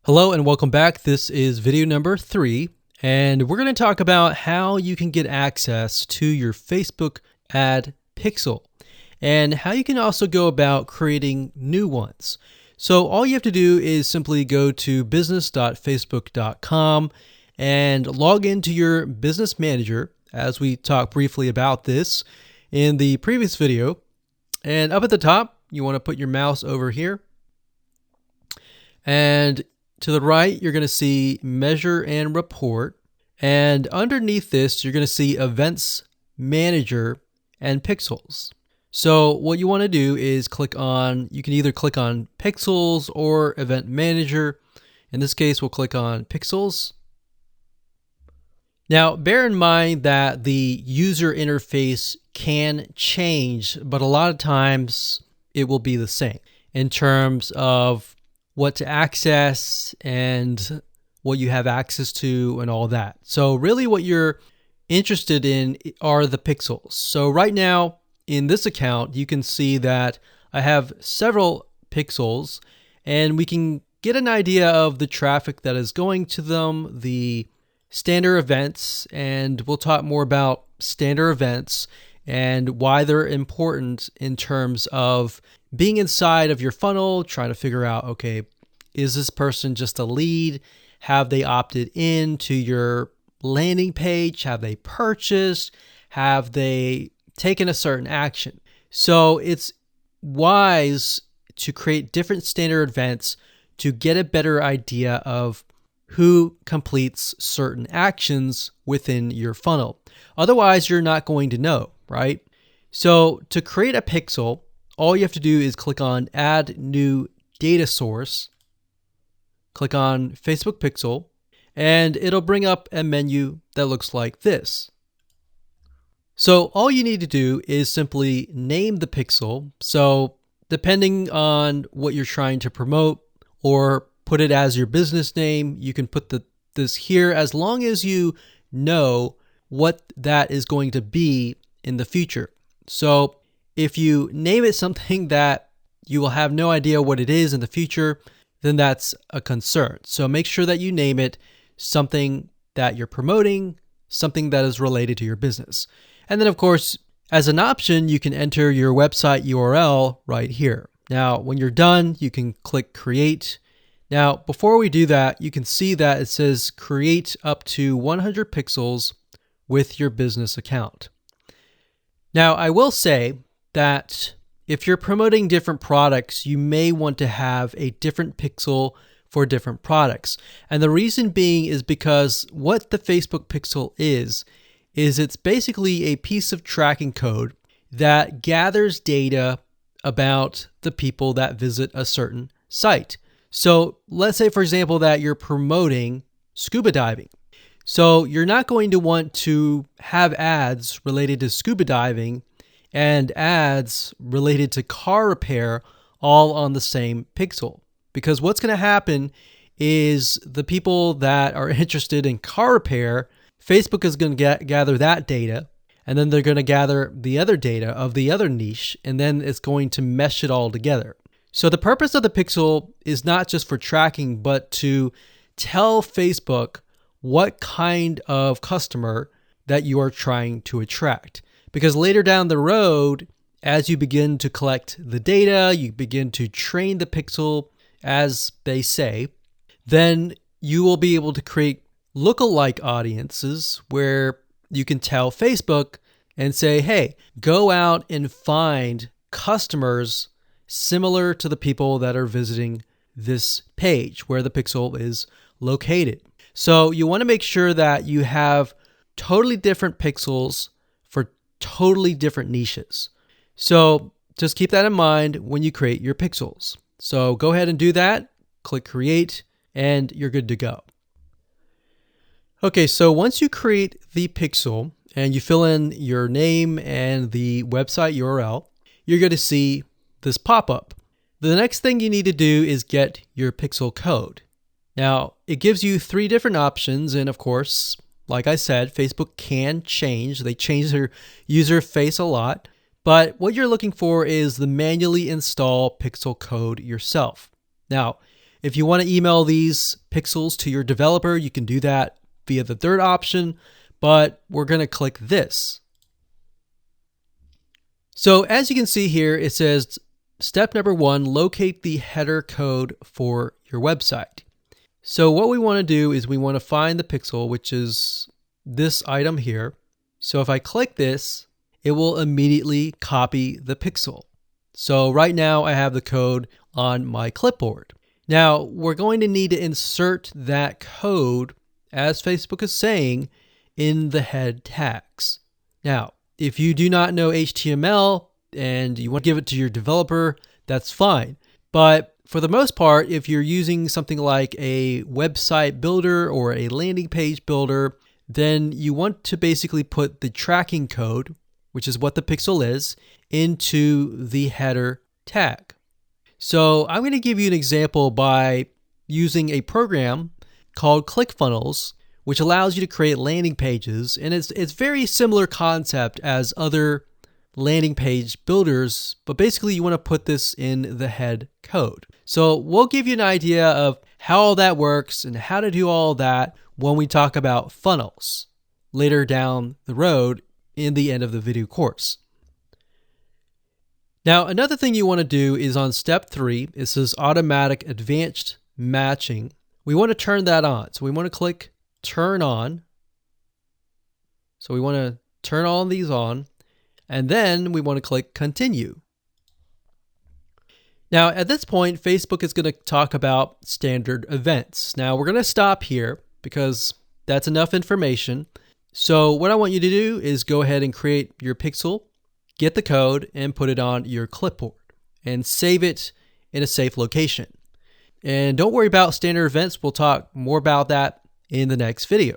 Hello and welcome back. This is video number 3, and we're going to talk about how you can get access to your Facebook ad pixel and how you can also go about creating new ones. So all you have to do is simply go to business.facebook.com and log into your business manager, as we talked briefly about this in the previous video. And up at the top, you want to put your mouse over here. And to the right, you're going to see Measure and Report. And underneath this, you're going to see Events Manager and Pixels. So what you want to do is you can either click on Pixels or Event Manager. In this case, we'll click on Pixels. Now, bear in mind that the user interface can change, but a lot of times it will be the same in terms of what to access and what you have access to and all that. So really what you're interested in are the pixels. So right now in this account, you can see that I have several pixels, and we can get an idea of the traffic that is going to them, the standard events, and we'll talk more about standard events and why they're important in terms of being inside of your funnel, trying to figure out, okay, is this person just a lead? Have they opted in to your landing page? Have they purchased? Have they taken a certain action? So it's wise to create different standard events to get a better idea of who completes certain actions within your funnel. Otherwise, you're not going to know, right? So to create a pixel, all you have to do is click on Add New Data Source, click on Facebook Pixel, and it'll bring up a menu that looks like this. So all you need to do is simply name the pixel. So depending on what you're trying to promote, or put it as your business name, you can put this here as long as you know what that is going to be in the future. So if you name it something that you will have no idea what it is in the future, then that's a concern. So make sure that you name it something that you're promoting, something that is related to your business. And then of course, as an option, you can enter your website URL right here. Now, when you're done, you can click Create. Now, before we do that, you can see that it says create up to 100 pixels with your business account. Now, I will say that if you're promoting different products, you may want to have a different pixel for different products. And the reason being is because what the Facebook pixel is it's basically a piece of tracking code that gathers data about the people that visit a certain site. So let's say, for example, that you're promoting scuba diving. So you're not going to want to have ads related to scuba diving and ads related to car repair all on the same pixel. Because what's going to happen is the people that are interested in car repair, Facebook is going to gather that data, and then they're going to gather the other data of the other niche, and then it's going to mesh it all together. So the purpose of the pixel is not just for tracking, but to tell Facebook what kind of customer that you are trying to attract. Because later down the road, as you begin to collect the data, you begin to train the pixel, as they say, then you will be able to create lookalike audiences where you can tell Facebook and say, hey, go out and find customers similar to the people that are visiting this page where the pixel is located. So you want to make sure that you have totally different pixels for totally different niches. So just keep that in mind when you create your pixels. So go ahead and do that, click Create, and you're good to go. Okay, so once you create the pixel and you fill in your name and the website URL, you're going to see this pop-up. The next thing you need to do is get your pixel code. Now, it gives you 3 different options, and of course, like I said, Facebook can change. They change their user face a lot. But what you're looking for is the manually install pixel code yourself. Now, If you want to email these pixels to your developer, you can do that via the third option, but we're going to click this. So as you can see here, it says step number 1, locate the header code for your website. So what we want to do is we want to find the pixel, which is this item here. So if I click this, it will immediately copy the pixel. So right now I have the code on my clipboard. Now we're going to need to insert that code, as Facebook is saying, in the head tags. Now, if you do not know HTML and you want to give it to your developer, that's fine. But for the most part, if you're using something like a website builder or a landing page builder, then you want to basically put the tracking code, which is what the pixel is, into the header tag. So I'm going to give you an example by using a program called ClickFunnels, which allows you to create landing pages. And it's very similar concept as other landing page builders, but basically you want to put this in the head code. So we'll give you an idea of how all that works and how to do all that when we talk about funnels later down the road in the end of the video course. Now, another thing you want to do is on step 3, it says automatic advanced matching. We want to turn that on. So we want to click turn on. So we want to turn all these on, and then we want to click continue. Now, at this point, Facebook is going to talk about standard events. Now, we're going to stop here because that's enough information. So what I want you to do is go ahead and create your pixel, get the code, and put it on your clipboard and save it in a safe location. And don't worry about standard events. We'll talk more about that in the next video.